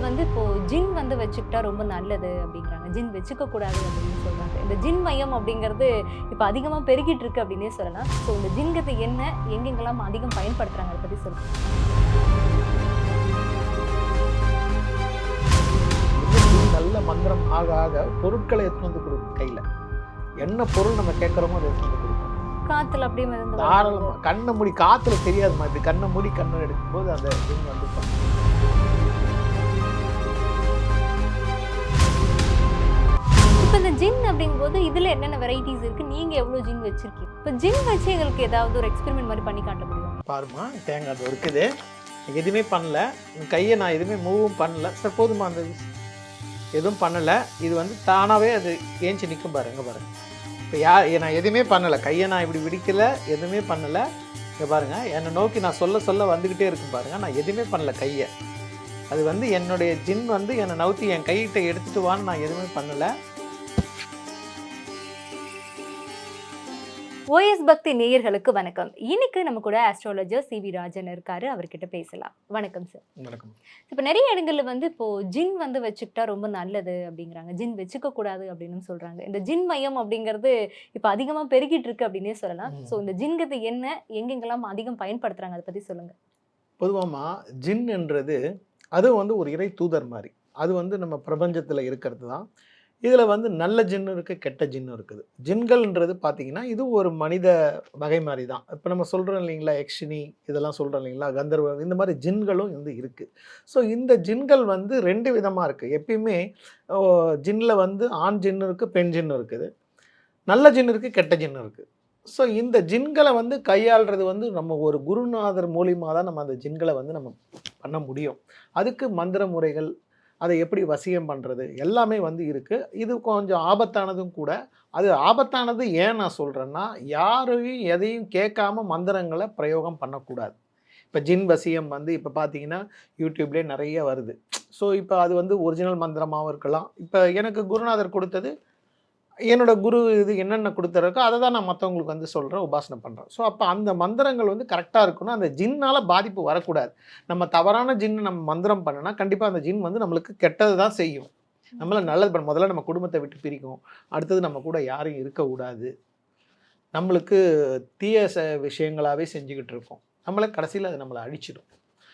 வந்து இப்போ ஜின் வந்து வச்சுக்கிட்டா ரொம்ப நல்லது அப்படிங்கிறாங்க. ஜின் வச்சுக்க கூடாது அப்படின்னு சொல்றாங்க. இந்த ஜின் மையம் அப்படிங்கிறது இப்ப அதிகமா பெருகிட்டு இருக்கு அப்படின்னே சொல்லலாம். ஸோ இந்த ஜின்கத்தை என்ன, எங்கெங்கெல்லாம் அதிகம் பயன்படுத்துறாங்க அதை பத்தி சொல்லுங்க. நல்ல மந்திரம் ஆக ஆக பொருட்களை எடுத்து வந்து கொடுக்கும் கையில. என்ன பொருள் நம்ம கேட்கறோமோ அதை எடுத்து வந்து கொடுக்கும். காத்துல அப்படியே மிதந்து தாராளமா கண்ணை மூடி, காத்துல தெரியாதுமா, இப்படி கண்ணை மூடி கண்ணை எடுக்கும்போது அந்த ஜின் வந்து பண்ணும். இப்ப இந்த ஜின் அப்படிங்கும்போது இதுல என்னென்ன வெரைட்டிஸ் இருக்கு, நீங்க எவ்வளவு ஜின் வச்சிருக்கீங்க? இப்ப ஜின் வச்சு எங்களுக்கு ஏதாவது ஒரு எக்ஸ்பெரிமெண்ட் மாதிரி பண்ணி காட்ட முடியும்? பாருமா, தேங்காய் அது இருக்குது, எதுவுமே பண்ணல, கையை நான் எதுவுமே மூவும் பண்ணல சார், போதுமா, அந்த எதுவும் பண்ணல. இது வந்து தானாவே அது ஏஞ்சி நிற்கும் பாருங்க, பாருங்க. இப்போ நான் எதுவுமே பண்ணலை, கையை நான் இப்படி விடிக்கல, எதுவுமே பண்ணலை. இங்கே பாருங்கள், என்னை நோக்கி நான் சொல்ல சொல்ல வந்துக்கிட்டே இருக்கும் பாருங்கள். நான் எதுவுமே பண்ணலை கையை. அது வந்து என்னுடைய ஜின் வந்து என்னை நவுத்தி என் கையிட்ட எடுத்துகிட்டு வான்னு நான் எதுவுமே பண்ணலை. ஓஎஸ் பக்தி நேயர்களுக்கு வணக்கம். இன்னைக்கு நம்ம கூட ஆஸ்ட்ராலஜர் சி.வி. ராஜன் இருக்காரு, அவர்கிட்ட பேசலாம். வணக்கம் சார். வணக்கம். இப்போ நிறைய இடங்கள்ல வந்து இப்போ ஜின் வந்து வச்சுக்கிட்டா ரொம்ப நல்லது அப்படிங்கிறாங்க. ஜின் வச்சுக்க கூடாது அப்படின்னு சொல்றாங்க. இந்த ஜின் மையம் அப்படிங்கிறது இப்போ அதிகமா பெருகிட்டு இருக்கு அப்படின்னே சொல்லலாம். ஸோ இந்த ஜின்கத்தை என்ன, எங்கெங்கெல்லாம் அதிகம் பயன்படுத்துறாங்க அதை பத்தி சொல்லுங்க. பொதுவாமா ஜின் என்றது அது வந்து ஒரு இறை தூதர் மாதிரி. அது வந்து நம்ம பிரபஞ்சத்தில் இருக்கிறது தான். இதில் வந்து நல்ல ஜின்னு இருக்குது, கெட்ட ஜின்னும் இருக்குது. ஜின்கள்ன்றது பார்த்தீங்கன்னா இது ஒரு மனித வகை மாதிரி தான். இப்போ நம்ம சொல்கிறோம் இல்லைங்களா, யக்ஷினி இதெல்லாம் சொல்கிறோம் இல்லைங்களா, கந்தர்வம், இந்த மாதிரி ஜின்களும் வந்து இருக்குது. ஸோ இந்த ஜின்கள் வந்து 2 விதமாக இருக்குது. எப்பயுமே ஜின்னில் வந்து ஆண் ஜின்னு இருக்குது, பெண் ஜின்னு இருக்குது. நல்ல ஜின்னு இருக்குது, கெட்ட ஜின்னு இருக்குது. ஸோ இந்த ஜின்களை வந்து கையாளுறது வந்து நம்ம ஒரு குருநாதர் மூலியமாக தான் நம்ம அந்த ஜின்களை வந்து நம்ம பண்ண முடியும். அதுக்கு மந்திர முறைகள், அதை எப்படி வசியம் பண்ணுறது எல்லாமே வந்து இருக்குது. இது கொஞ்சம் ஆபத்தானதும் கூட. அது ஆபத்தானது ஏன் நான் சொல்கிறேன்னா, யாரையும் எதையும் கேட்காம மந்திரங்களை பிரயோகம் பண்ணக்கூடாது. இப்போ ஜின் வசியம் வந்து இப்போ பார்த்தீங்கன்னா யூடியூப்லேயே நிறைய வருது. ஸோ இப்போ அது வந்து ஒரிஜினல் மந்திரமாகவும் இருக்கலாம். இப்போ எனக்கு குருநாதர் கொடுத்தது, என்னோட குரு இது என்னென்ன கொடுத்துருக்கோ அதை தான் நான் மற்றவங்களுக்கு வந்து சொல்கிறேன், உபாசனை பண்ணுறேன். ஸோ அப்போ அந்த மந்திரங்கள் வந்து கரெக்டாக இருக்கணும். அந்த ஜின்னால் பாதிப்பு வரக்கூடாது. நம்ம தவறான ஜின்னு நம்ம மந்திரம் பண்ணோன்னா கண்டிப்பாக அந்த ஜின் வந்து நம்மளுக்கு கெட்டது தான் செய்யும். நம்மளை நல்லது பண்ண, முதல்ல நம்ம குடும்பத்தை விட்டு பிரிக்கும். அடுத்தது நம்ம கூட யாரும் இருக்கக்கூடாது. நம்மளுக்கு தீய விஷயங்களாகவே செஞ்சுக்கிட்டு இருக்கோம். நம்மளை கடைசியில் அது நம்மளை அழிச்சிடும்.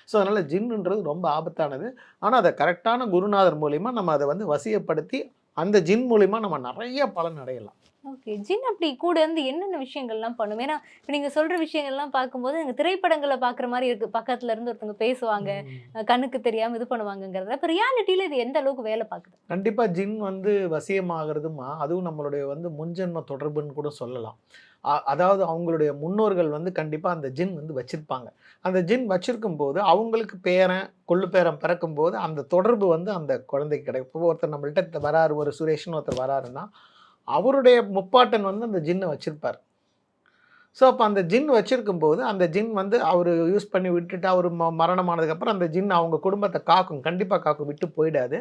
ஸோ அதனால் ஜின்னுன்றது ரொம்ப ஆபத்தானது. ஆனால் அதை கரெக்டான குருநாதர் மூலிமா நம்ம அதை வந்து வசியப்படுத்தி அந்த ஜின் மூலிமா நம்ம நிறைய பலன் அடையலாம். ஓகே. ஜின் அப்படி கூட இருந்து என்னென்ன விஷயங்கள்லாம் பண்ணும்? ஏன்னா இப்போ நீங்கள் சொல்கிற விஷயங்கள்லாம் பார்க்கும்போது எனக்கு திரைப்படங்களை பார்க்குற மாதிரி இருக்குது. பக்கத்தில் இருந்து ஒருத்தவங்க பேசுவாங்க, கண்ணுக்கு தெரியாமல் இது பண்ணுவாங்கங்கிறத. இப்போ ரியாலிட்டியில் இது எந்த அளவுக்கு வேலை பார்க்குது? கண்டிப்பாக ஜின் வந்து வசியமாகிறதுமா, அதுவும் நம்மளுடைய வந்து முன்ஜென்ம தொடர்புன்னு கூட சொல்லலாம். அதாவது அவங்களுடைய முன்னோர்கள் வந்து கண்டிப்பாக அந்த ஜின் வந்து வச்சுருப்பாங்க. அந்த ஜின் வச்சுருக்கும் போது அவங்களுக்கு பேரன் கொள்ளு பேரன் பிறக்கும்போது அந்த தொடர்பு வந்து அந்த குழந்தைக்கு கிடைக்கும். இப்போ ஒருத்தர் நம்மள்கிட்ட வராரு, ஒரு சுரேஷ்னு ஒருத்தர் வராருன்னா அவருடைய முப்பாட்டன் வந்து அந்த ஜின்னை வச்சுருப்பார். ஸோ அப்போ அந்த ஜின் வச்சுருக்கும்போது அந்த ஜின் வந்து அவர் யூஸ் பண்ணி விட்டுட்டு அவர் மரணமானதுக்கப்புறம் அந்த ஜின் அவங்க குடும்பத்தை காக்கும், கண்டிப்பாக காக்கும், விட்டு போயிடாது.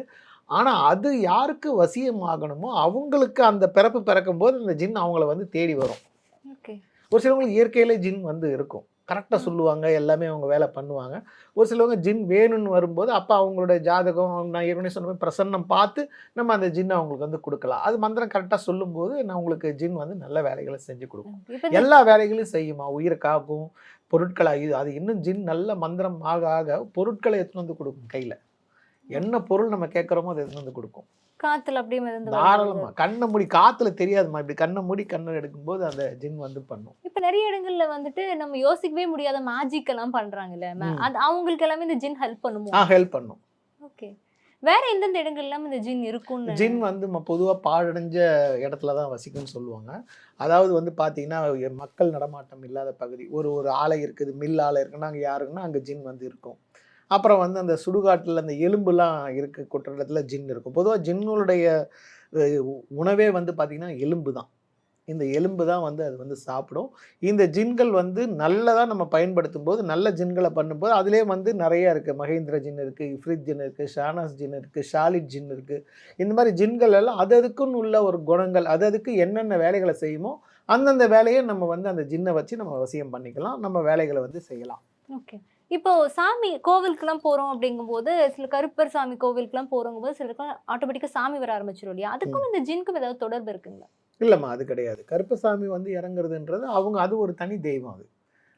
ஆனால் அது யாருக்கு வசியமாகணுமோ அவங்களுக்கு அந்த பிறப்பு பிறக்கும்போது அந்த ஜின் அவங்கள வந்து தேடி வரும். ஓகே. ஒரு சிலவங்களுக்கு இயற்கையிலே ஜின் வந்து இருக்கும், கரெக்டாக சொல்லுவாங்க, எல்லாமே அவங்க வேலை பண்ணுவாங்க. ஒரு சிலவங்க ஜின் வேணும்னு வரும்போது அப்போ அவங்களோட ஜாதகம், நான் ஏற்கனவே சொன்ன மாதிரி பிரசன்னம் பார்த்து நம்ம அந்த ஜின்னை அவங்களுக்கு வந்து கொடுக்கலாம். அது மந்திரம் கரெக்டாக சொல்லும்போது நான் உங்களுக்கு ஜின் வந்து நல்ல வேலைகளை செஞ்சு கொடுக்கும். எல்லா வேலைகளையும் செய்யுமா, உயிரை காக்கும், பொருட்களை, அது இன்னும் ஜின் நல்ல மந்திரம் ஆக ஆக பொருட்களை எடுத்துன்னு வந்து கொடுக்கும் கையில். என்ன பொருள் நம்ம கேட்குறோமோ அதை எடுத்துன்னு வந்து கொடுக்கும். காத்துல அப்படியே மிதந்து தாராளமா கண்ணை மூடி, காத்துல தெரியாதுமா, இப்படி கண்ணை மூடி கண்ணை எடுக்கும்போது அந்த ஜின் வந்து பண்ணும். இப்ப நிறைய இடங்கள்ல வந்துட்டு நம்ம யோசிக்கவே முடியாத மேஜிக் எல்லாம் பண்றாங்கல்ல, அது அவங்களுக்கு எல்லாமே இந்த ஜின் ஹெல்ப் பண்ணுமோ? ஹெல்ப் பண்ணும். ஓகே. வேற எந்தெந்த இடங்கள்லாம் இந்த ஜின் இருக்கும்னு? ஜின் வந்து பொதுவாக பாழடைஞ்ச இடத்துல தான் வசிக்கும்னு சொல்லுவாங்க. அதாவது வந்து பார்த்தீங்கன்னா மக்கள் நடமாட்டம் இல்லாத பகுதி, ஒரு ஆலை இருக்குது, மில் ஆலை இருக்குன்னா அங்கே யாருக்குன்னா அங்கே ஜின் வந்து இருக்கும். அப்புறம் வந்து அந்த சுடுகாட்டில் அந்த எலும்புலாம் இருக்க கொட்டுற இடத்துல ஜின் இருக்கும். பொதுவாக ஜின்னுடைய உணவே வந்து பார்த்திங்கன்னா எலும்பு தான். இந்த எலும்பு தான் வந்து அது வந்து சாப்பிடும். இந்த ஜின்கள் வந்து நல்லதாக நம்ம பயன்படுத்தும் போது, நல்ல ஜின்களை பண்ணும்போது அதிலே வந்து நிறைய இருக்குது. மகேந்திர ஜின் இருக்குது, இஃப்ரித் ஜின் இருக்குது, ஷானாஸ் ஜின் இருக்குது, ஷாலிட் ஜின் இருக்குது. இந்த மாதிரி ஜின்கள் எல்லாம் அதுக்குன்னு உள்ள ஒரு குணங்கள், அதுக்கு என்னென்ன வேலைகளை செய்யுமோ அந்தந்த வேலையை நம்ம வந்து அந்த ஜின்னை வச்சு நம்ம வசியம் பண்ணிக்கலாம், நம்ம வேலைகளை வந்து செய்யலாம். ஓகே. இப்போ சாமி கோவிலுக்குலாம் போறோம் அப்படிங்கும்போது, சில கருப்பர் சாமி கோவிலுக்குலாம் போறோங்கும்போது, சிலருக்குலாம் ஆட்டோமேட்டிக்கா சாமி வர ஆரம்பிச்சுரும் இல்லையா? அதுக்கும் இந்த ஜின்க்கும் ஏதாவது தொடர்பு இருக்குங்களா? இல்லம்மா அது கிடையாது. கருப்பசாமி வந்து இறங்குறதுன்றது அது ஒரு தனி தெய்வம் அது.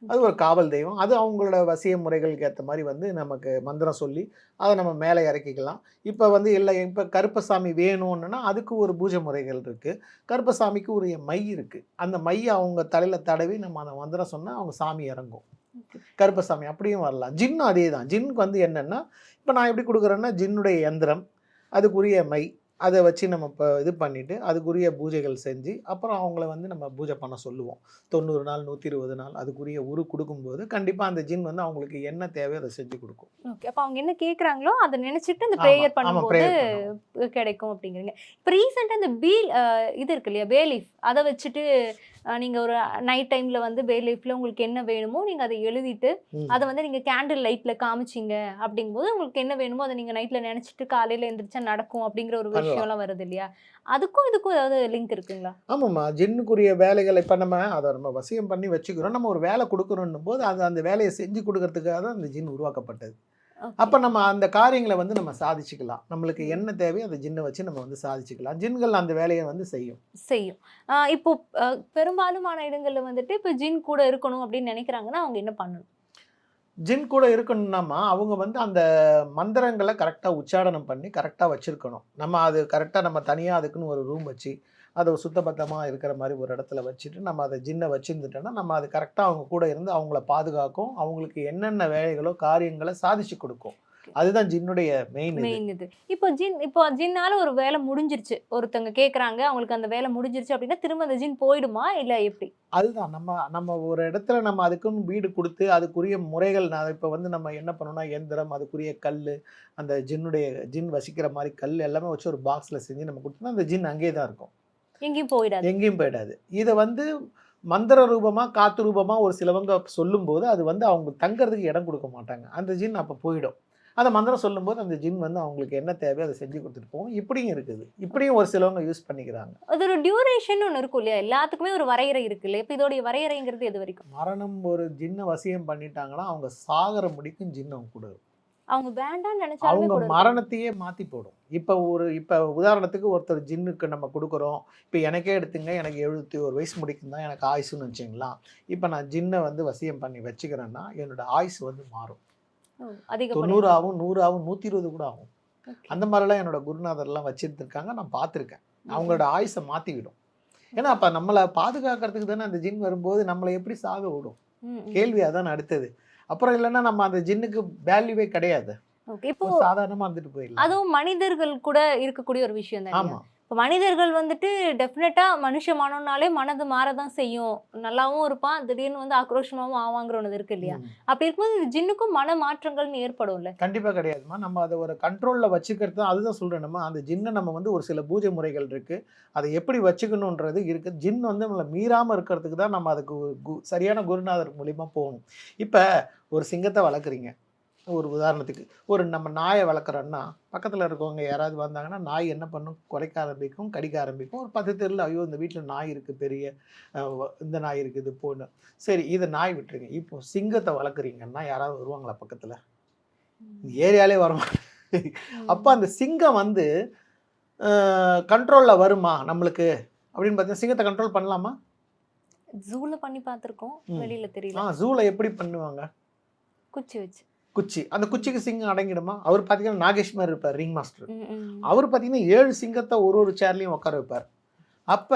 அது ஓகே. ஒரு காவல் தெய்வம். அது அவங்களோட வசிய முறைகளுக்கு ஏத்த மாரி வந்து நமக்கு மந்திரம் சொல்லி, அத நம்ம மேல இறக்கிக்கலாம். இப்ப வந்து இப்ப கருப்பசாமி வேணும்னுனா, அதுக்கு ஒரு பூஜை முறைகள் இருக்கு. கருப்பசாமிக்கு உரிய மை இருக்கு. அந்த மைய அவங்க தலையில தடவி நம்ம அந்த மந்திரம் சொன்னா, அவங்க சாமி இறங்கும். ஓகே. கருப்பசாமி அப்படியும் வரலாம். ஜின்னும் அதேதான். ஜின்னுக்கு வந்து என்னன்னா, இப்ப நான் எப்படி குடுக்குறேன்னா, ஜின்னுடைய யந்திரம், அதுக்குரிய மை, அத வச்சு நம்ம இப்ப இது பண்ணிட்டு, அதுக்குரிய பூஜைகள் செஞ்சு, அப்புறம் அவங்கள வந்து நம்ம பூஜை பண்ண சொல்லுவோம். 90 நாள், 120 நாள் அதுக்குரிய குடுக்கும்போது, கண்டிப்பா அந்த ஜின் வந்து அவங்களுக்கு என்ன தேவையோ அத செஞ்சு குடுக்கும். ஓகே. அப்ப அவங்க என்ன கேட்குறாங்களோ, அத நினைச்சுட்டு அந்த ஆமா, பிரேயர் ஆமா. பண்ணும்போது பிரேயர் பண்ணுவோம். கிடைக்கும் அப்படிங்கிறீங்க. இப்ப ரீசென்ட்டா இந்த பீல் இது இருக்கு இல்லையா? பே லீஃப் அத வச்சுட்டு நீங்க ஒரு நைட் டைம்ல வந்து பே லீஃப்ல உங்களுக்கு என்ன வேணுமோ, நீங்க அத எழுதிட்டு, ம். அத வந்து நீங்க கேண்டில் லைட்ல காமிச்சீங்க அப்படிங்கும்போது, உங்களுக்கு என்ன வேணுமோ அத நீங்க நைட்ல நெனச்சுட்டு காலையில எந்திரிச்சா நடக்கும் அப்படிங்கிற ஒரு பண்ணலாம். விஷயம்லாம் வருது இல்லையா? அதுக்கும் இதுக்கும் ஏதாவது லிங்க் இருக்குங்களா? ஆமாம்மா. ஜின்னுக்குரிய வேலைகள் இப்ப நம்ம வசியம் பண்ணி வச்சுக்கிறோம். நம்ம ஒரு வேலை குடுக்குறோன்னும்போது, அந்த வேலைய செஞ்சு குடுக்கறதுக்காக தான் அந்த ஜின் உருவாக்கப்பட்டது. ஓகே. அப்ப நம்ம அந்த காரியங்கள வந்து நம்ம சாதிச்சுக்கலாம். நம்மளுக்கு ம். என்ன தேவையோ அந்த ஜின்ன வச்சு நம்ம வந்து சாதிச்சுக்கலாம். ஜின்கள் அந்த வேலைய வந்து செய்யும். செய்யும். இப்போ அ பெரும்பாலுமான இடங்கள்ல வந்துட்டு, இப்ப ஜின் கூட இருக்கணும் அப்படின்னு நெனைக்கிறாங்கன்னா, அவங்க என்ன பண்ணணும்? ஜின் கூட இருக்கணும்னாமா, அவங்க வந்து அந்த மந்திரங்கள கரெக்ட்டா உச்சாடனம் பண்ணி, கரெக்ட்டா வச்சிருக்கணும். அது கரெக்ட்டா நம்ம தனியா அதுக்குன்னு ஒரு ரூம் வச்சு, அத சுத்தபத்தமா இருக்கிற மாரி ஒரு இடத்துல வச்சுட்டு, நம்ம அத ஜின்ன வச்சிருந்துட்டோம்னா, நம்ம அது கரெக்ட்டா அவங்க கூட இருந்து அவங்கள பாதுகாக்கும். அவங்களுக்கு என்னென்ன வேலைகளோ, காரியங்கள சாதிச்சு குடுக்கும். அதுதான் ஜின்னுடைய மெயின் இது. மெயின் இது. இப்போ ஜின்னால ஒரு வேலை முடிஞ்சிருச்சு. ஒருத்தவங்க கேட்கறாங்க. அவங்களுக்கு அந்த வேலை முடிஞ்சிருச்சு அப்டின்னா, திரும்ப அந்த ஜின் போயிடுமா? இல்ல எப்டி? அதுதான் நம்ம நம்ம ஒரு இடத்துல நம்ம அதுக்குன்னு வீடு குடுத்து, அதுக்குரிய முறைகள் இப்ப வந்து நம்ம என்ன பண்ணணும்னா, எந்திரம், அதுக்குரிய கல்லு, அந்த ஜின் வசிக்கிற மாரி கல் எல்லாமே வச்சு ஒரு பாக்ஸ்ல செஞ்சு நம்ம குடுத்தோம்னா, அந்த ஜின் அங்கேயே தான் இருக்கும். எங்கேயும் போயிடாது. எங்கேயும் போயிடாது. இத வந்து மந்திர ரூபமா, காத்து ரூபமா ஒரு சிலவங்க சொல்லும்போது, அது வந்து அவங்க தங்கறதுக்கு இடம் குடுக்க மாட்டாங்க. அந்த ஜின் அப்ப போயிடும். அந்த மந்திரம் சொல்லும்போது, அந்த ஜின் வந்து அவங்களுக்கு என்ன தேவையோ அத செஞ்சு குடுத்துட்டு போகும். இப்படியும் இருக்குது. இப்படியும் ஒரு சிலவங்க யூஸ் பண்ணிக்கிறாங்க. அது ஒரு டியூரேஷன் ஒண்ணு இருக்கும் இல்லையா? எல்லாத்துக்குமே ஒரு வரையறை இருக்குல்ல. இப்ப இதோடைய வரையறைங்கிறது எது வரைக்கும்? மரணம் ஒரு ஜின்ன வசியம் பண்ணிட்டாங்கன்னா, அவங்க சாகுற முடிக்கும் ஜின் அவங்க கூட இருக்கும். அவங்க வேண்டான்னு நெனச்சாலுமே அவங்க கூட இருக்கும். மரணத்தையே மாத்தி போடும். இப்ப உதாரணத்துக்கு ஒருத்தர் ஜின்னுக்கு நம்ம குடுக்குறோம். இப்ப எனக்கே எடுத்துங்க, எனக்கு 71 வயசு முடிக்கும் தான் எனக்கு ஆயுசுன்னு வச்சுக்கங்களேன். இப்ப நான் ஜின்ன வந்து வசியம் பண்ணி வச்சுக்கிறேன்னா, என்னோட ஆயுசு வந்து மாறும். ஓ! அதிகப்படியான 90 ஆகும், 100 ஆகும், 120 கூட ஆகும். ஓகே. அந்த மாரிலாம் என்னோட குருநாதர்லாம் வச்சிருந்திருக்காங்க. நான் பார்த்துருக்கேன். ம், ம். அவங்களோட ஆயுச மாத்திவிடும். ஏன்னா, அப்ப நம்மள பாதுகாக்கிறதுக்கு தானே அந்த ஜின் வரும்போது, நம்மள எப்படி சாக விடும்? ம், ம். கேள்வி அதானே அடுத்தது. அப்புறம் இல்லன்னா நம்ம அந்த ஜின்னுக்கு வேல்யூவே கிடையாது. ஓகே. இப்போ ஒரு சாதாரணமா இருந்துட்டு போயிடலாம். அதுவும் மனிதர்கள் கூட இருக்கக்கூடிய ஒரு விஷயம் தான் இல்லையா? ஆமா. இப்ப மனிதர்கள் வந்துட்டு டெஃபினட்டா மனுஷமானோம்னாலே மனது மாறதான் செய்யும். நல்லாவும் இருப்பான். திடீர்னு வந்து ஆக்ரோஷமாவும் ஆவாங்கிற ஒண்ணு இருக்கு இல்லையா? ம். அப்படி இருக்கும்போது இந்த ஜின்னுக்கும் மன மாற்றங்கள்னு ஏற்படும்ல? கண்டிப்பா கிடையாதும்மா. நம்ம அத ஒரு கண்ட்ரோல்ல வச்சுக்கிறது தான் அதுதான் சொல்றேன். அந்த ஜின்ன நம்ம வந்து ஒரு சில பூஜை முறைகள் இருக்கு. அத எப்படி வச்சுக்கணுன்றது இருக்கு. ஜின் வந்து நம்மள மீறாம இருக்கிறதுக்கு தான் நம்ம அதுக்கு சரியான குருநாதர் மூலியமா போகணும். இப்ப ஒரு சிங்கத்த வளர்க்குறீங்க. ஒரு உதாரணத்துக்கு. நம்ம நாய வளர்க்குறோம்னா, பக்கத்துல இருக்கவங்க யாராவது வந்தாங்கன்னா, நாய் என்ன பண்ணும்? குரைக்க ஆரம்பிக்கும், கடிக்க ஆரம்பிக்கும். ஒரு 10 தெருல, ஐயோ! இந்த வீட்ல நாய் இருக்கு பெரிய இந்த நாய் இருக்குது போன்னு. சரி இத நாய் விட்டுருங்க. இப்போ சிங்கத்த வளர்க்குறீங்கன்னா, யாராவது வருவாங்களா பக்கத்துல? இந்த ம். ஏரியாலே வரமாட்டாங்க. அப்ப ம். அந்த சிங்கம் வந்து அ கண்ட்ரோல்ல வருமா நம்மளுக்கு? அப்படின்னு பார்த்தீங்கன்னா, சிங்கத்த கண்ட்ரோல் பண்ணலாமா? ஜூல பண்ணி பார்த்துருக்கோம். ம். வெளியில தெரியல. ஜூல எப்படி பண்ணுவாங்க? குச்சி வச்சு. குச்சி. அந்த ம். குச்சிக்கு சிங்கம் அடங்கிடுமா? அவரு பார்த்தீங்கன்னா, நாகேஷ் மாரி இருப்பாரு, ரிங் மாஸ்டர். ம், ம். அவரு பார்த்தீங்கன்னா, 7 சிங்கத்த ஒரு சேர்லயும் உட்கார வைப்பாரு. அப்ப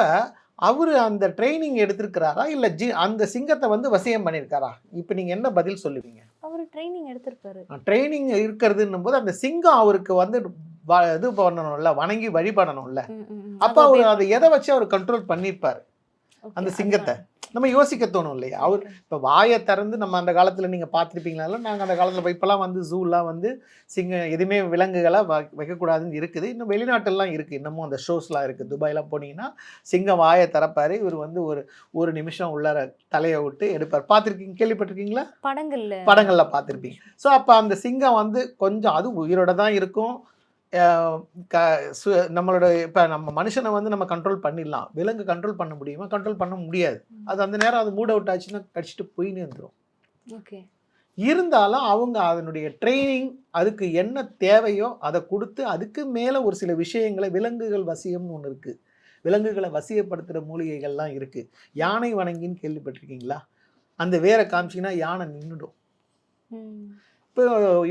அவரு அந்த ட்ரெய்னிங் எடுத்திருக்கிறாரா? இல்ல அந்த சிங்கத்த வந்து வசியம் பண்ணியிருக்காரா? இப்ப நீங்க என்ன பதில் சொல்லுவீங்க? அவரு ட்ரெய்னிங் எடுத்திருப்பாரு. ட்ரெய்னிங் இருக்கிறதுன்னும்போது, அந்த சிங்கம் அவருக்கு வந்து இது பண்ணணும்ல, வணங்கி வழிபடணும்ல. ம், ம், ம். அப்ப அது அவரு ஒபே அத எத பண்ணணும். வச்சு அவரு கண்ட்ரோல் பண்ணியிருப்பாரு? ஓகே. அந்த சிங்கத்த. அதனால. நம்ம யோசிக்க தோணும் இல்லையா? ஓகே. இப்ப வாய திறந்து நம்ம அந்த காலத்துல நீங்க பார்த்திருப்பீங்களால, நாங்க அந்த காலத்துல இப்பலாம் வந்து ஜூலாம் வந்து எதுவுமே விலங்குகள வைக்கக்கூடாதுன்னு இருக்குது. இன்னும் வெளிநாட்டுலலாம் இருக்கு. இன்னமும் அந்த ஷோஸ்லாம் இருக்கு. துபாய்லாம் போனீங்கன்னா, சிங்கம் வாய திறப்பாரு. இவரு வந்து ஒரு நிமிஷம் உள்ளார தலைய விட்டு எடுப்பார். கேள்விப்பட்டிருக்கீங்களா? படங்கள்ல படங்கள்ல பார்த்திருப்பீங்க. ஸோ அப்ப அந்த சிங்கம் வந்து கொஞ்சம் அது உயிரோட தான் இருக்கும். அ க சு நம்மளோட இப்ப நம்ம மனுஷன வந்து நம்ம கண்ட்ரோல் பண்ணிடலாம். விலங்கு கண்ட்ரோல் பண்ண முடியுமா? கண்ட்ரோல் பண்ண முடியாது. ம். அது அந்த நேரம் அது மூட் அவுட் ஆச்சுன்னா கடிச்சிட்டு போயின்னே இருந்துரும். ஓகே. இருந்தாலும் அவங்க அதனுடைய ட்ரைனிங் அதுக்கு என்ன தேவையோ அதை கொடுத்து அதுக்கு மேலே ஒரு சில விஷயங்களை விலங்குகள் வசியம்னு ஒன்று இருக்குது. விலங்குகளை வசியப்படுத்துகிற மூலிகைகள்லாம் இருக்குது. யானை வணங்கின்னு கேள்விப்பட்டிருக்கீங்களா? அந்த வேரை காமிச்சிங்கன்னா யானை நின்றுடும். இப்போ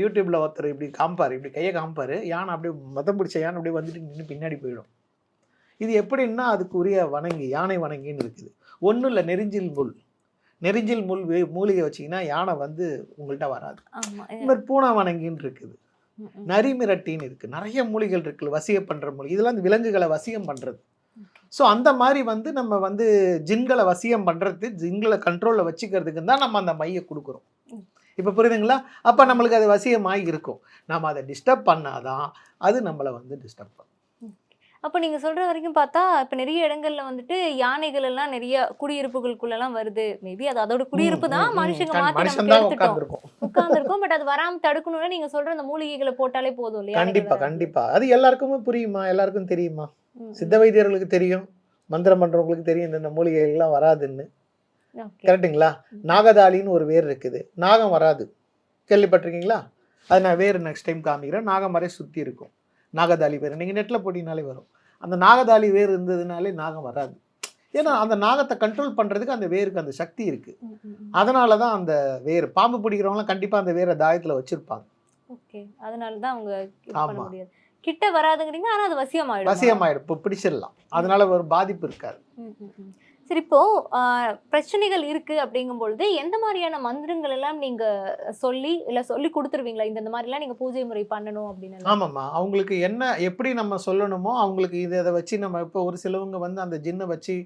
யூடியூப்பில் ஒருத்தர் இப்படி காமிப்பார், இப்படி கையை காமிப்பார், யானை அப்படியே மதம் பிடிச்ச யானை அப்படியே வந்துட்டு நின்று பின்னாடி போயிடும். இது எப்படின்னா அதுக்குரிய வணங்கி யானை வணங்கின்னு இருக்குது. ஒன்றும் இல்லை, நெரிஞ்சில் முள். நெரிஞ்சில் முள் மூலிகை வச்சிங்கன்னா யானை வந்து உங்கள்கிட்ட வராது. இந்த மாதிரி பூனை வணங்கின்னு இருக்குது, நரிமிரட்டின்னு இருக்குது, நிறைய மூலிகள் இருக்குது வசியம் பண்ணுற மூலிகை. இதெல்லாம் இந்த விலங்குகளை வசியம் பண்ணுறது. ஸோ அந்த மாதிரி வந்து நம்ம வந்து ஜின்களை வசியம் பண்ணுறது, ஜின்களை கண்ட்ரோலில் வச்சுக்கிறதுக்கு தான் நம்ம அந்த மையை கொடுக்குறோம். இப்போ புரியுதுங்களா? அப்போ நம்மளுக்கு அது வசியமாகி இருக்கும். நம்ம அதை டிஸ்டர்ப் பண்ணாதான் அது நம்மளை வந்து டிஸ்டர்ப் பண்ணும். அப்போ நீங்கள் சொல்கிற வரைக்கும் பார்த்தா இப்போ நிறைய இடங்கள்ல வந்துட்டு யானைகள் எல்லாம் நிறைய குடியிருப்புகளுக்குள்ளெல்லாம் வருது. மேபி அது அதோட குடியிருப்பு தான், மனுஷங்க மாற்றி நமக்கு எடுத்துட்டோம் உட்காந்துருக்கோம். பட் அது வராமல் தடுக்கணும்னா நீங்கள் சொல்கிற அந்த மூலிகைகளை போட்டாலே போதும் இல்லையா? கண்டிப்பாக கண்டிப்பாக. அது எல்லாருக்குமே புரியுமா? எல்லாருக்கும் தெரியுமா? சித்த வைத்தியர்களுக்கு தெரியும், மந்திரம் பண்ணுறவங்களுக்கு தெரியும் இந்த மூலிகைகள்லாம் வராதுன்னு. கரெக்டுங்களா? நாகதாளின்னு ஒரு வேர் இருக்குது, நாகம் வராது. கேள்விப்பட்டிருக்கீங்களா? அது நான் வேறு நெக்ஸ்ட் டைம் காமிக்கிறேன். நாகம் வரை சுற்றி இருக்கும் நாகதாளி வேர். நீங்கள் நெட்டில் போட்டிங்கனாலே வரும். அந்த நாகதாளி வேர் இருந்ததுனாலே நாகம் வராது. ஏன்னா அந்த நாகத்தை கண்ட்ரோல் பண்ணுறதுக்கு அந்த வேருக்கு அந்த சக்தி இருக்குது. அதனால தான் அந்த வேர், பாம்பு பிடிக்கிறவங்களாம் கண்டிப்பாக அந்த வேரை தாயத்தில் வச்சுருப்பாங்க. ஓகே, அதனால தான் அவங்க பண்ண முடியாது. கிட்ட வராதுங்கிறீங்க, ஆனால் அது வசியமாயிடும். வசியமாயிடும், இப்போ பிடிச்சிடலாம். அதனால ஒரு பாதிப்பு இருக்காது. சரி, இப்போ பிரச்சனைகள் இருக்கு அப்படிங்கும்பொழுது எந்த மாதிரியான மந்திரங்கள் எல்லாம் நீங்க சொல்லி இல்லை சொல்லி கொடுத்துருவீங்களா? இந்த மாதிரிலாம் நீங்க பூஜை முறை பண்ணணும் அப்படின்னு? ஆமாம்மா, அவங்களுக்கு என்ன எப்படி நம்ம சொல்லணுமோ அவங்களுக்கு இதை வச்சு நம்ம இப்போ ஒரு சிலவங்க வந்து அந்த ஜின்னை வச்சு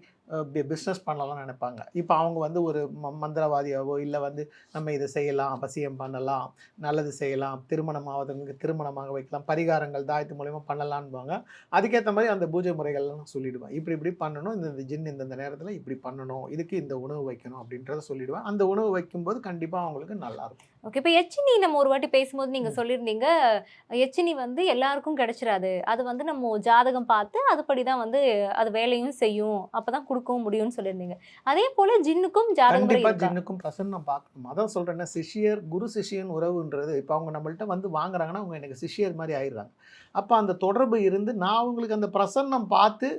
பிஸ்னஸ் பண்ணலாம்னு நினைப்பாங்க. இப்போ அவங்க வந்து ஒரு மந்திரவாதியாவோ இல்லை வந்து நம்ம இதை செய்யலாம், அவசியம் பண்ணலாம், நல்லது செய்யலாம், திருமணம் ஆவதுங்களுக்கு திருமணமாக வைக்கலாம், பரிகாரங்கள் தாயத்து மூலயமா பண்ணலான்பாங்க. அதுக்கேற்ற மாதிரி அந்த பூஜை முறைகள்லாம் நான் சொல்லிவிடுவேன். இப்படி இப்படி பண்ணணும், இந்த ஜின் இந்த நேரத்தில் இப்படி பண்ணணும், இதுக்கு இந்த உணவு வைக்கணும் அப்படின்றத சொல்லிவிடுவேன். அந்த உணவு வைக்கும்போது கண்டிப்பாக அவங்களுக்கு நல்லாயிருக்கும். ஓகே, இப்போ எச்சினி நம்ம ஒரு வாட்டி பேசும்போது நீங்கள் சொல்லியிருந்தீங்க, எச்சினி வந்து எல்லாருக்கும் கிடைச்சிடாது, அது வந்து நம்ம ஜாதகம் பார்த்து அதுபடி தான் வந்து அது வேலையும் செய்யும், அப்போ தான் கொடுக்கவும் முடியும்னு சொல்லியிருந்தீங்க. அதே போல் ஜின்னுக்கும் ஜாதகம், கண்டிப்பாக ஜின்னுக்கும் பிரசன்னம் பார்க்கணும். அதான் சொல்கிறேன்னா, சிஷியர் குரு சிஷியன் உறவுன்றது இப்போ அவங்க நம்மள்ட்ட வந்து வாங்குறாங்கன்னா அவங்க எனக்கு சிஷியர் மாதிரி ஆயிடுறாங்க. அப்போ அந்த தொடர்பு இருந்து நான் அவங்களுக்கு அந்த பிரசன்னம் பார்த்து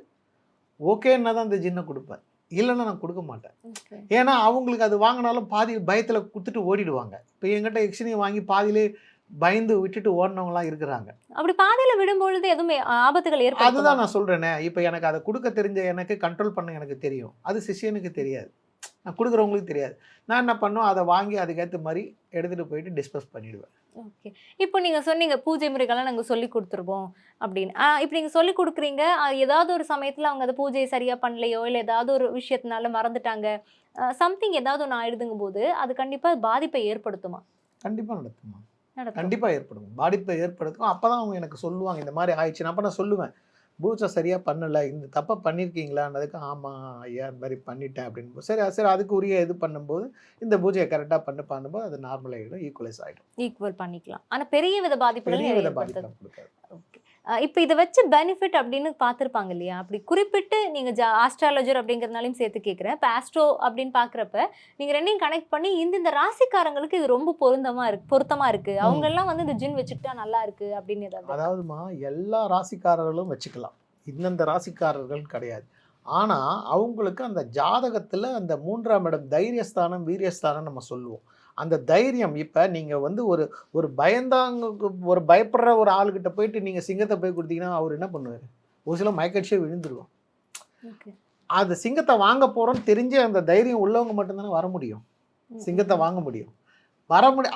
ஓகேன்னா தான் அந்த ஜின்னை கொடுப்பேன், இல்லைன்னா நான் கொடுக்க மாட்டேன். ஏன்னா அவங்களுக்கு அது வாங்கினாலும் பாதி பயத்தில் கொடுத்துட்டு ஓடிடுவாங்க. இப்போ என்கிட்ட எக்ஷனியை வாங்கி பாதியிலே பயந்து விட்டுட்டு ஓடினவங்களாம் இருக்கிறாங்க. அப்படி பாதியில் விடும்பொழுது எதுவுமே ஆபத்துகள் ஏற்படும். அதுதான் நான் சொல்கிறேனே, இப்போ எனக்கு அதை கொடுக்க தெரிஞ்ச எனக்கு கண்ட்ரோல் பண்ண எனக்கு தெரியும், அது சிஷியனுக்கு தெரியாது, நான் கொடுக்குறவங்களுக்கு தெரியாது. நான் என்ன பண்ணுவோம், அதை வாங்கி அதுக்கேற்ற மாதிரி எடுத்துகிட்டு போயிட்டு டிஸ்பஸ் பண்ணிவிடுவேன். ஓகே, இப்போ நீங்கள் சொன்னீங்க பூஜை முறைகள்லாம் நாங்கள் சொல்லி கொடுத்துருவோம் அப்படின்னு. இப்போ நீங்கள் சொல்லி கொடுக்குறீங்க, ஏதாவது ஒரு சமயத்தில் அவங்க அந்த பூஜையை சரியாக பண்ணலையோ இல்லை ஏதாவது ஒரு விஷயத்தினால மறந்துட்டாங்க, சம்திங் ஏதாவது ஒன்று ஆயிடுதுங்கும் போது அது கண்டிப்பாக பாதிப்பை ஏற்படுத்துமா? கண்டிப்பாக நடத்துமா, கண்டிப்பாக ஏற்படும், பாதிப்பை ஏற்படுத்தும். அப்போ தான் அவங்க எனக்கு சொல்லுவாங்க இந்த மாதிரி ஆயிடுச்சுன்னா. அப்போ நான் சொல்லுவேன், பூஜை சரியாக பண்ணலை, இந்த தப்பை பண்ணியிருக்கீங்களான்னதுக்கு ஆமாம் ஐயா இந்த மாதிரி பண்ணிட்டேன் அப்படின்னு. சரி சரி, அதுக்கு உரிய இது பண்ணும்போது இந்த பூஜையை கரெக்டாக பண்ணும்போது அது நார்மல் ஆகிடும், ஈக்குவலைஸ் ஆகிடும், ஈக்குவல் பண்ணிக்கலாம். ஆனால் பெரிய வித பாதிப்புகள் கொடுக்காது. ஓகே, இப்போ இதை வச்சு பெனிஃபிட் அப்படின்னு பார்த்துருப்பாங்க இல்லையா? அப்படி குறிப்பிட்டு நீங்கள் ஆஸ்ட்ராலஜர் அப்படிங்கிறதுனாலையும் சேர்த்து கேட்குறேன். இப்போ ஆஸ்ட்ரோ அப்படின்னு பார்க்குறப்ப நீங்கள் ரெண்டையும் கனெக்ட் பண்ணி இந்த ராசிக்காரங்களுக்கு இது ரொம்ப பொருத்தமாக இருக்குது, அவங்கெல்லாம் வந்து இந்த ஜின் வச்சுக்கிட்டா நல்லா இருக்கு அப்படின்னு ஏதாவது? அதாவதுமா, எல்லா ராசிக்காரர்களும் வச்சுக்கலாம், இந்தந்த ராசிக்காரர்கள் கிடையாது. ஆனால் அவங்களுக்கு அந்த ஜாதகத்தில் அந்த 3ஆம் இடம் தைரியஸ்தானம் வீரியஸ்தானம் நம்ம சொல்லுவோம். அந்த தைரியம், இப்போ நீங்கள் வந்து ஒரு பயப்படுற ஒரு ஆளுகிட்ட போயிட்டு நீங்கள் சிங்கத்தை போய் கொடுத்தீங்கன்னா அவர் என்ன பண்ணுவார்? ஒரு சில மயக்கடிச்சே விழுந்துருவோம். அது சிங்கத்தை வாங்க போகிறோன்னு தெரிஞ்சு அந்த தைரியம் உள்ளவங்க மட்டும்தானே வர முடியும், சிங்கத்தை வாங்க முடியும்.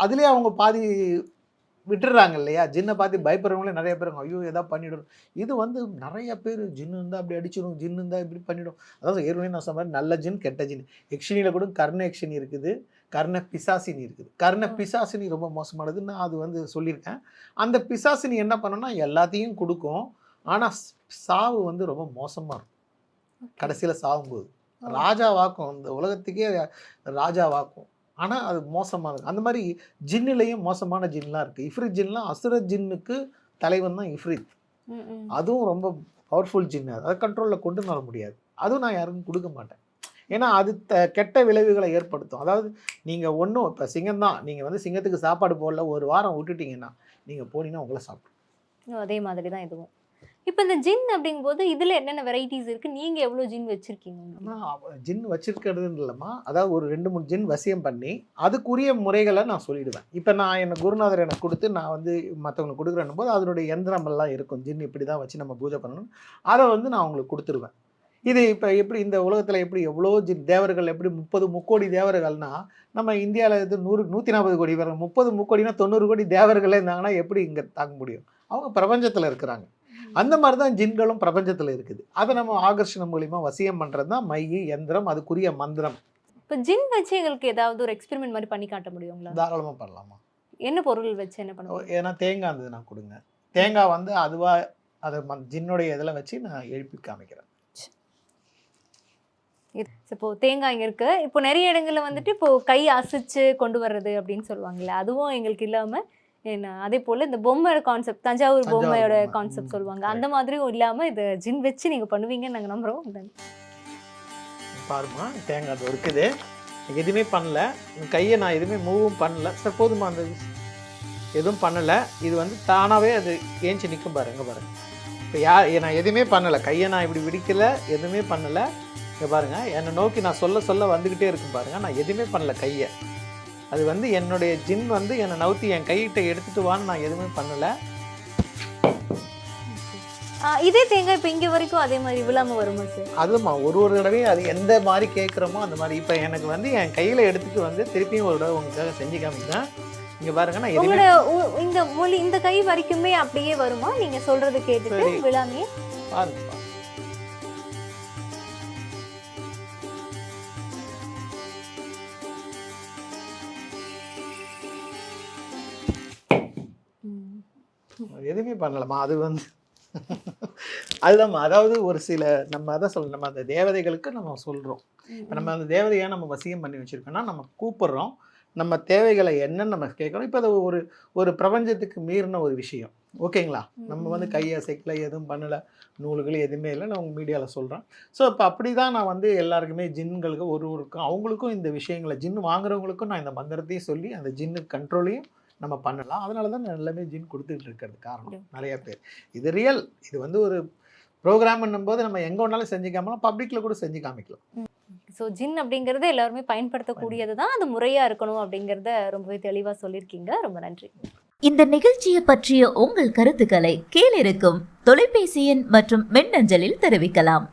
அதுலேயே அவங்க பாதி விட்டுறாங்க இல்லையா? ஜின்னை பார்த்து பயப்படுறவங்களே நிறைய பேர், ஐயோ எதாவது பண்ணிவிடும். இது வந்து நிறைய பேர் ஜின்னு இருந்தால் அப்படி அடிச்சிடும், ஜின்னு இருந்தால் இப்படி பண்ணிவிடும். அதாவது ஏற்கனவே நான் சொன்ன மாதிரி நல்ல ஜின் கெட்ட ஜின். எக்ஷினியில் கூட கர்ண எக்ஷினி இருக்குது, கர்ண பிசாசினி இருக்குது. கர்ண பிசாசினி ரொம்ப மோசமானது, நான் அது வந்து சொல்லியிருக்கேன். அந்த பிசாசினி என்ன பண்ணணும்னா எல்லாத்தையும் கொடுக்கும், ஆனால் சாவு வந்து ரொம்ப மோசமாக இருக்கும். கடைசியில் சாகும்போது ராஜாவாக்கும், இந்த உலகத்துக்கே ராஜாவாக்கும், ஆனால் அது மோசமாக இருக்குது. அந்த மாதிரி ஜின்னிலையும் மோசமான ஜின்லாம் இருக்குது. இஃப்ரித் ஜின்லாம் அசுர ஜின்னுக்கு தலைவன் தான் இஃப்ரித். அதுவும் ரொம்ப பவர்ஃபுல் ஜின்னு, அதை கண்ட்ரோலில் கொண்டு வர முடியாது, அதுவும் நான் யாருக்கும் கொடுக்க மாட்டேன். ஏன்னா அது கெட்ட விளைவுகளை ஏற்படுத்தும். அதாவது நீங்கள் ஒன்றும் இப்போ சிங்கம் தான், நீங்கள் வந்து சிங்கத்துக்கு சாப்பாடு போடல, ஒரு வாரம் விட்டுட்டீங்கன்னா நீங்கள் போனீங்கன்னா உங்களை சாப்பிடும். அதே மாதிரி தான் இதுவும். இப்போ இந்த ஜின் அப்படிங்கும்போது இதில் என்னென்ன வெரைட்டிஸ் இருக்குது, நீங்கள் எவ்வளோ ஜின் வச்சுருக்கீங்க? ஆனால் ஜின் வச்சிருக்கிறதுன்னு இல்லைம்மா, அதாவது ஒரு 2-3 ஜின் வசியம் பண்ணி அதுக்குரிய முறைகளை நான் சொல்லிடுவேன். இப்போ நான் என்ன குருநாதர் எனக்கு கொடுத்து நான் வந்து மற்றவங்களுக்கு கொடுக்குறேன்னும் போது அதனுடைய எந்திரமெல்லாம் இருக்கும், ஜின் இப்படி தான் வச்சு நம்ம பூஜை பண்ணணும், அதை வந்து நான் அவங்களுக்கு கொடுத்துருவேன். இது இப்போ எப்படி இந்த உலகத்தில் எப்படி எவ்வளோ ஜின் தேவர்கள், எப்படி 30 முக்கோடி தேவர்கள்னா நம்ம இந்தியாவில் இது 140 கோடி பேர், 30 முக்கோடினா 90 கோடி தேவர்களே இருந்தாங்கன்னா எப்படி இங்கே தாங்க முடியும்? அவங்க பிரபஞ்சத்தில் இருக்கிறாங்க. அந்த மாதிரி தான் ஜின்களும் பிரபஞ்சத்தில் இருக்குது. அதை நம்ம ஆகர்ஷணம் மூலிமா வசியம் பண்ணுறது தான் மை, யந்திரம், அதுக்குரிய மந்திரம். இப்போ ஜின் வச்சு எங்களுக்கு ஏதாவது ஒரு எக்ஸ்பெரிமெண்ட் மாதிரி பண்ணி காட்ட முடியுங்களா? தாராளமாக பண்ணலாமா? என்ன பொருள் வச்சு என்ன பண்ணுவோம்? ஏன்னா தேங்காய் இருந்தது நான் கொடுங்க, தேங்காய் வந்து அதுவாக அதை ஜின்னுடைய இதில் வச்சு நான் எழுப்பி காமிக்கிறேன். இப்போ தேங்காய் இங்கே இருக்கு. இப்போ நிறைய இடங்கள்ல வந்துட்டு இப்போ கை அசைச்சு கொண்டு வர்றது அப்படின்னு சொல்லுவாங்கல்ல, அதுவும் எங்களுக்கு இல்லாமல் என்ன அதே போல் இந்த பொம்மையோட கான்செப்ட், தஞ்சாவூர் பொம்மையோட கான்செப்ட் சொல்லுவாங்க, அந்த மாதிரியும் இல்லாமல் இதை ஜின் வச்சு நீங்கள் பண்ணுவீங்கன்னு நாங்கள் நம்புகிறோம். பாருமா தேங்காய் அது இருக்குது, எதுவுமே பண்ணல, கையை நான் எதுவுமே மூவும் பண்ணல சார், போதுமா அந்த எதுவும் பண்ணலை. இது வந்து தானாகவே அது ஏஞ்சி நிற்கும் பாருங்க பாருங்க. இப்போ நான் எதுவுமே பண்ணலை, கையை நான் இப்படி விடிக்கலை, எதுவுமே பண்ணலை. இங்கே பாருங்கள், என்னை நோக்கி நான் சொல்ல சொல்ல வந்துக்கிட்டே இருக்கும் பாருங்கள், நான் எதுவுமே பண்ணல கையை. அது வந்து என்னுடைய ஜின் வந்து என்னை நவுத்தி என் கையிட்ட எடுத்துகிட்டு வான்னு நான் எதுவுமே பண்ணலை. இதே தேங்காய் இப்போ இங்கே வரைக்கும் அதே மாதிரி விழாமல் வருமா சார்? அதுமா ஒரு தடவையும் அது எந்த மாதிரி கேட்குறோமோ அந்த மாதிரி. இப்போ எனக்கு வந்து என் கையில் எடுத்துகிட்டு வந்து திருப்பியும் ஒரு தடவை உங்களுக்காக செஞ்சு காமிக்கிறேன். இங்கே பாருங்க, நான் உங்களோட இந்த மொழி இந்த கை வரைக்குமே அப்படியே வருமா நீங்கள் சொல்கிறது கேட்டுட்டு விழாமே? பாருங்க எதுவுமே பண்ணலாமா? அது வந்து அதுதான்மா, அதாவது ஒரு சில நம்ம அதான் சொல்ல, நம்ம அந்த தேவதைகளுக்கு நம்ம சொல்கிறோம். இப்போ நம்ம அந்த தேவதையாக நம்ம வசியம் பண்ணி வச்சுருக்கோம்னா நம்ம கூப்பிட்றோம், நம்ம தேவைகளை என்னன்னு நம்ம கேட்குறோம். இப்போ அது ஒரு பிரபஞ்சத்துக்கு மீறின ஒரு விஷயம், ஓகேங்களா? நம்ம வந்து கையை அசைக்கல, எதுவும் பண்ணலை, நூல்கள் எதுவுமே இல்லை, நான் உங்கள் மீடியாவில் சொல்கிறேன். ஸோ இப்போ அப்படி தான் நான் வந்து எல்லாருக்குமே ஜின்களுக்கு ஒருவருக்கும் அவங்களுக்கும் இந்த விஷயங்களை, ஜின் வாங்குறவங்களுக்கும் நான் இந்த மந்திரத்தையும் சொல்லி அந்த ஜின்னு கண்ட்ரோலையும் நம்ம பண்ணலாம். அதனால தான் நான் எல்லாமே ஜின் கொடுத்துட்டு இருக்கிறது காரணம் நிறைய பேர். இது ரியல், இது வந்து ஒரு ப்ரோக்ராம் போது நம்ம எங்கே ஒன்றாலும் செஞ்சு காமலாம், பப்ளிக்கில் கூட செஞ்சு காமிக்கலாம். ஸோ ஜின் அப்படிங்கிறது எல்லாருமே பயன்படுத்தக்கூடியது தான், அது முறையாக இருக்கணும் அப்படிங்கிறத ரொம்பவே தெளிவாக சொல்லியிருக்கீங்க. ரொம்ப நன்றி. இந்த நிகழ்ச்சியை பற்றிய உங்கள் கருத்துக்களை கீழிருக்கும் தொலைபேசி எண் மற்றும் மின்னஞ்சலில் தெரிவிக்கலாம்.